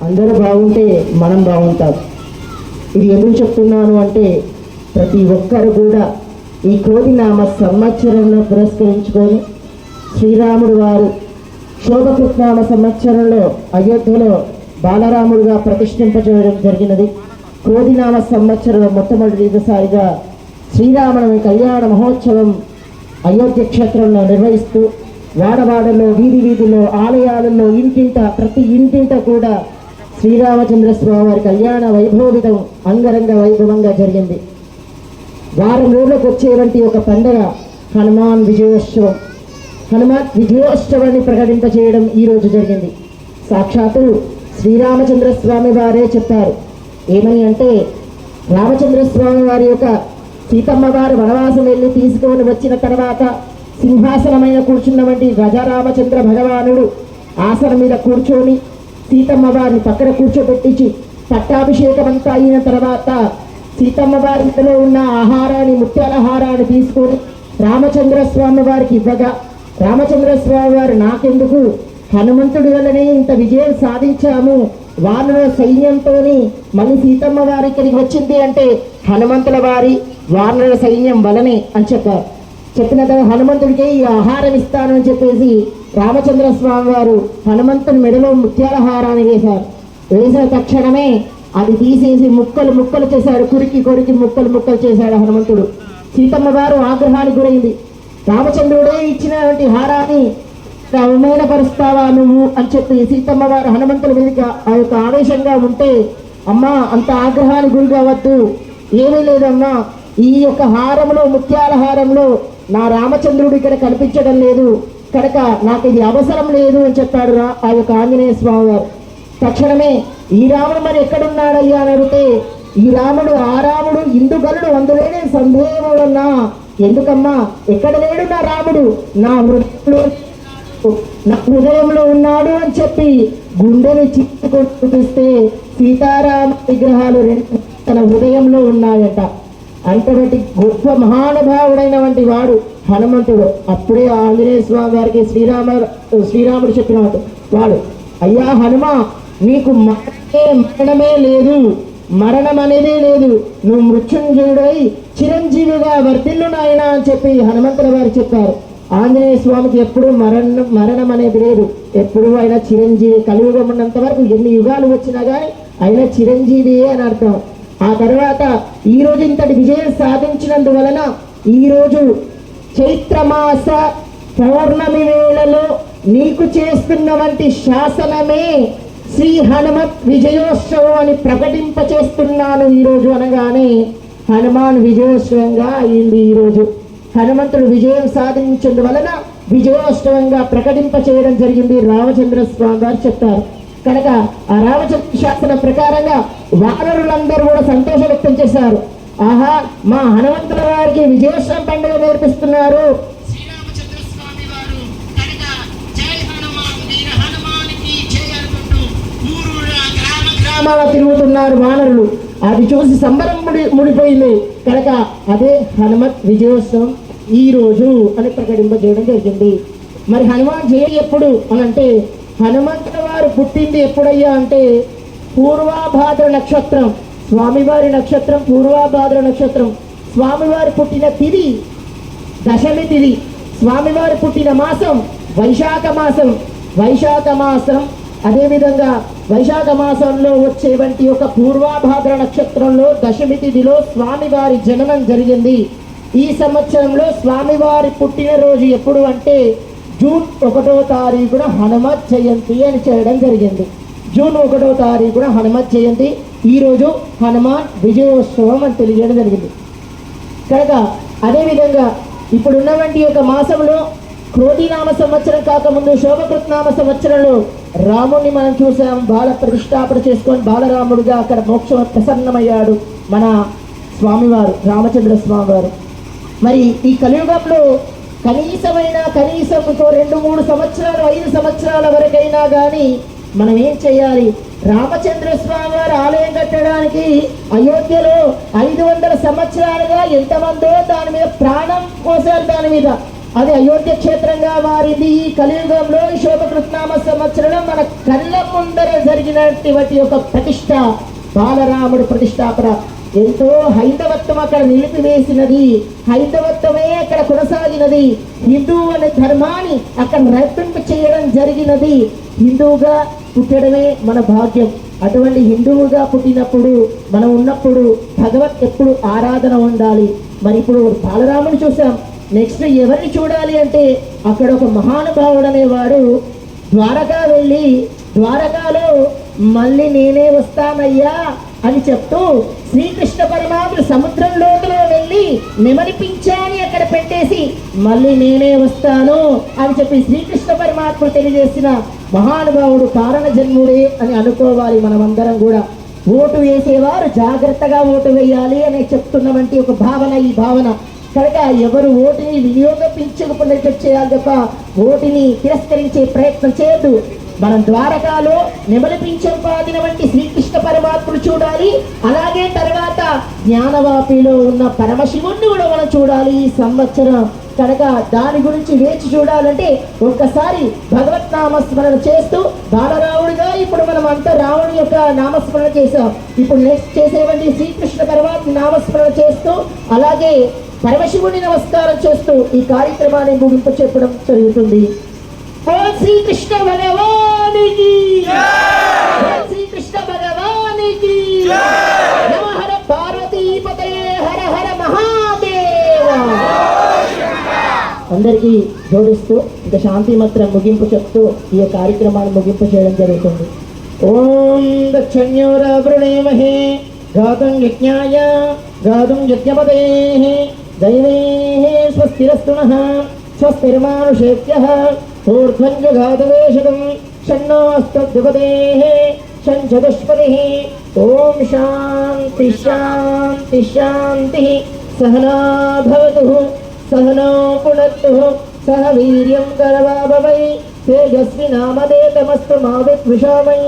అందరూ బాగుంటే మనం బాగుంటాం. ఇది ఎందుకు చెప్తున్నాను అంటే ప్రతి ఒక్కరు కూడా ఈ క్రోధినామ సంవత్సరంలో పురస్కరించుకొని శ్రీరాముడు వారు శోభకృత్నామ సంవత్సరంలో అయోధ్యలో బాలరాముడుగా ప్రతిష్ఠింపజేయడం జరిగినది. క్రోధినామ సంవత్సరంలో మొట్టమొదటిసారిగా శ్రీరామనవమి కళ్యాణ మహోత్సవం అయోధ్య క్షేత్రంలో నిర్వహిస్తూ వాడవాడలో వీధి వీధిలో ఆలయాలలో ఇంటింట ప్రతి ఇంటింట కూడా శ్రీరామచంద్రస్వామి వారి కళ్యాణ వైభవితం అంగరంగ వైభవంగా జరిగింది. వారం రోజులకు వచ్చేటువంటి ఒక పండుగ హనుమాన్ విజయోత్సవం. హనుమాన్ విజయోత్సవాన్ని ప్రకటింపచేయడం ఈరోజు జరిగింది. సాక్షాత్తు శ్రీరామచంద్రస్వామి వారే చెప్పారు. ఏమని అంటే, రామచంద్రస్వామి వారి యొక్క సీతమ్మ వారు వనవాసం వెళ్ళి తీసుకొని వచ్చిన తర్వాత సింహాసనమైన కూర్చున్నటువంటి గజరామచంద్ర భగవానుడు ఆసనం మీద కూర్చొని సీతమ్మ వారిని పక్కన కూర్చోబెట్టించి పట్టాభిషేకం అంతా అయిన తర్వాత సీతమ్మ వారి ఇంట్లో ఉన్న ఆహారాన్ని ముత్యాల ఆహారాన్ని తీసుకొని రామచంద్రస్వామి వారికి ఇవ్వగా రామచంద్రస్వామి వారు నాకెందుకు, హనుమంతుడి వల్లనే ఇంత విజయం సాధించాము, వానర సైన్యంతో మళ్ళీ సీతమ్మ వారి ఇక్కడికి వచ్చింది అంటే హనుమంతుల వారి వానర సైన్యం వలనే అని చెప్పారు. చెప్పిన తర్వాత హనుమంతుడికి ఈ ఆహారం ఇస్తాను అని చెప్పేసి రామచంద్రస్వామి వారు హనుమంతుని మెడలో ముత్యాల హారాన్ని వేశారు. వేసిన తక్షణమే అది తీసేసి ముక్కలు ముక్కలు చేశాడు. కొరికి కొరికి ముక్కలు ముక్కలు చేశాడు హనుమంతుడు. సీతమ్మ వారు ఆగ్రహానికి గురైంది. రామచంద్రుడే ఇచ్చినటువంటి హారాన్ని అవమానపరుస్తావా నువ్వు అని చెప్పి సీతమ్మ వారు హనుమంతుల మీదకి ఆ యొక్క ఆవేశంగా ఉంటే, అమ్మా అంత ఆగ్రహానికి గురి కావద్దు, ఏమీ లేదమ్మా, ఈ యొక్క హారంలో ముత్యాల హారంలో నా రామచంద్రుడు ఇక్కడ కనిపించడం లేదు కనుక నాకు ఇది అవసరం లేదు అని చెప్పాడు ఆ యొక్క ఆంజనేయ స్వామి వారు. తక్షణమే ఈ రాముడు మరి ఎక్కడున్నాడయ్యా అని అడిగితే, ఈ రాముడు ఆ రాముడు ఇందుగలుడు అందులోనే సందేహముడన్నా, ఎందుకమ్మా ఎక్కడ లేడు నా రాముడు, నా హృదయంలో ఉన్నాడు అని చెప్పి గుండెని చిక్కుకొని చూపిస్తే సీతారామ విగ్రహాలు రెండు తన హృదయంలో ఉన్నాయట. అంతటి గొప్ప మహానుభావుడైనటువంటి వాడు హనుమంతుడు. అప్పుడే ఆంజనేయ స్వామి వారికి శ్రీరాముడు చెప్పిన వాడు, అయ్యా హనుమ, నీకు మరణమే లేదు, మరణం అనేదే లేదు, నువ్వు మృత్యుంజయుడై చిరంజీవిగా వర్ధిల్లు నాయనా అని చెప్పి హనుమంతుల వారు చెప్పారు. ఆంజనేయ స్వామికి ఎప్పుడు మరణం అనేది లేదు, ఎప్పుడు ఆయన చిరంజీవి. కలియుగం ఉన్నంత వరకు ఎన్ని యుగాలు వచ్చినా కానీ ఆయన చిరంజీవి అని అర్థం. ఆ తర్వాత ఈరోజు ఇంతటి విజయం సాధించినందువలన ఈరోజు చైత్రమాస పౌర్ణమి వేళలో నీకు చేస్తున్నటువంటి శాసనమే శ్రీ హనుమత్ విజయోత్సవం అని ప్రకటింపచేస్తున్నాను ఈరోజు అనగానే హనుమాన్ విజయోత్సవంగా అయింది. ఈరోజు హనుమంతుడు విజయం సాధించినందువలన విజయోత్సవంగా ప్రకటింప చేయడం జరిగింది రామచంద్ర స్వామి వారు చెప్పారు. కనుక ఆ రామచంద్ర శాసనం ప్రకారంగా వానరులందరూ కూడా సంతోషం వ్యక్తం చేశారు. ఆహా, మా హనుమంతుల వారికి విజయోత్సవం పండుగ నేర్పిస్తున్నారు శ్రీరామచంద్ర స్వామి వారు కనుక జై హనుమాన్ వీర హనుమానికి జై అనుకుంటూ ఊరూరా గ్రామ గ్రామాల తిరుగుతున్నారు వానరులు. అది చూసి సంబరం ముడిపోయింది. కనుక అదే హనుమత్ విజయోత్సవం ఈ రోజు అని ప్రకటింపజేయడం జరిగింది. మరి హనుమాన్ జయంతి ఎప్పుడు అని అంటే, హనుమంతుల వారు పుట్టింది ఎప్పుడయ్యా అంటే పూర్వాభాద్ర నక్షత్రం, స్వామివారి నక్షత్రం పూర్వాభాద్ర నక్షత్రం. స్వామివారి పుట్టిన తిథి దశమి తిథి, స్వామివారి పుట్టిన మాసం వైశాఖ మాసం. వైశాఖ మాసం అదేవిధంగా వైశాఖ మాసంలో వచ్చేవంటి ఒక పూర్వాభాద్ర నక్షత్రంలో దశమి తిథిలో స్వామివారి జననం జరిగింది. ఈ సంవత్సరంలో స్వామివారి పుట్టినరోజు ఎప్పుడు అంటే జూన్ 1వ తారీఖున హనుమత్ జయంతి అని చేయడం జరిగింది. జూన్ 1వ తారీఖున హనుమత్ జయంతి, ఈరోజు హనుమాన్ విజయోత్సవం అని తెలియజేయడం జరిగింది. కనుక అదేవిధంగా ఇప్పుడున్నటువంటి యొక్క మాసంలో క్రోధినామ సంవత్సరం కాకముందు శోభకృత్నామ సంవత్సరంలో రాముడిని మనం చూసాం. బాల ప్రతిష్టాపన చేసుకొని బాలరాముడిగా అక్కడ మోక్షం ప్రసన్నమయ్యాడు మన స్వామివారు రామచంద్ర స్వామి వారు. మరి ఈ కలియుగంలో కనీసం 2-3 సంవత్సరాలు 5 సంవత్సరాల వరకైనా కానీ మనం ఏం చేయాలి? రామచంద్ర స్వామి వారి ఆలయం కట్టడానికి అయోధ్యలో 500 సంవత్సరాలుగా ఎంతమందో దాని మీద ప్రాణం పోసారు. దాని మీద అది అయోధ్య క్షేత్రంగా మారింది. ఈ కలియుగంలో శోభకృత్నామ సంవత్సరంలో మన కళ్ళ ముందర జరిగినటువంటి ఒక ప్రతిష్ట, బాలరాముడు ప్రతిష్టాపన ఎంతో హైందవత్వం అక్కడ నిలిపివేసినది. హైందవత్వమే అక్కడ కొనసాగినది. హిందూ అనే ధర్మాన్ని అక్కడ రప్పింప చేయడం జరిగినది. హిందువుగా పుట్టడమే మన భాగ్యం. అటువంటి హిందువుగా పుట్టినప్పుడు మనం ఉన్నప్పుడు భగవత్ ఎప్పుడు ఆరాధన ఉండాలి. మరి ఇప్పుడు బాలరాముని చూసాం, నెక్స్ట్ ఎవరిని చూడాలి అంటే అక్కడ ఒక మహానుభావుడు అనేవాడు ద్వారకా వెళ్ళి ద్వారకాలో మళ్ళీ నేనే వస్తానయ్యా అని చెప్తూ శ్రీకృష్ణ పరమాత్ముడు సముద్రం లోతులో వెళ్ళి నెమలి పింఛాన్ని అక్కడ పెట్టేసి మళ్ళీ నేనే వస్తాను అని చెప్పి శ్రీకృష్ణ పరమాత్ముడు తెలియజేసిన మహానుభావుడు కారణ జన్ముడే అని అనుకోవాలి. మనమందరం కూడా ఓటు వేసేవారు జాగ్రత్తగా ఓటు వేయాలి అని చెప్తున్నవంటి ఒక భావన, ఈ భావన కనుక ఎవరు ఓటుని వినియోగించుకునేట్టు చేయాలి తప్ప ఓటుని తిరస్కరించే ప్రయత్నం చేయొద్దు. మనం ద్వారకాలో నెమలి పింఛం పాదిన వంటి శ్రీకృష్ణ పరమాత్ముడు చూడాలి. అలాగే తర్వాత జ్ఞానవాపిలో ఉన్న పరమశివుణ్ణి కూడా మనం చూడాలి ఈ సంవత్సరం. కనుక దాని గురించి వేచి చూడాలంటే ఒక్కసారి భగవత్ నామస్మరణ చేస్తూ బాలరాముడిగా ఇప్పుడు మనం అంతా రాముడి యొక్క నామస్మరణ చేసాం. ఇప్పుడు నెక్స్ట్ చేసేవంటి శ్రీకృష్ణ పరమాత్మ నామస్మరణ చేస్తూ అలాగే పరమశివుని నమస్కారం చేస్తూ ఈ కార్యక్రమాన్ని ముగింపు చెప్పడం జరుగుతుంది. ఓ శ్రీకృష్ణ భగవానికి శ్రీకృష్ణ భగవానికి నమ. హర పార్వతీపతే హర హర మహాదేవ. అందరికీ జోడిస్తూ ఇంకా శాంతి మంత్రం ముగింపు చెప్తూ ఈ కార్యక్రమాన్ని ముగింపు చేయడం జరుగుతుంది. ఓం దక్షిణ్యోరావృణేమహే గాతుం యజ్ఞాయ గాతుం యజ్ఞపదే దైవే స్వస్తిరస్తునః స్వస్తిర్మానుషేభ్యః ఊర్ధ్వం జగాదవేషదం షణ్ణోస్తద్విపదేః షణ్చతుష్పదిః. ఓం శాంతి శాంతి శాంతి. సహనా భవతు సహనో పునత్తు సహ వీర్యం కరవావహై తేజస్వినామదేతమస్తు మా విద్విషామై.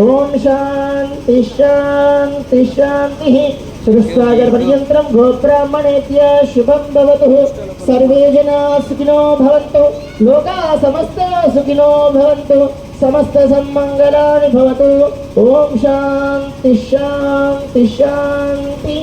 ఓం శాంతి శాంతి శాంతి. చతుస్సాగర పర్యంతం గోబ్రాహ్మణేత్య శుభం భవతు. సర్వే జనా సుఖినో భవంతు. లోకా సమస్తా సుఖినో భవంతు. సమస్త సన్మంగళాని భవతు. ఓం శాంతి శాంతి శాంతి.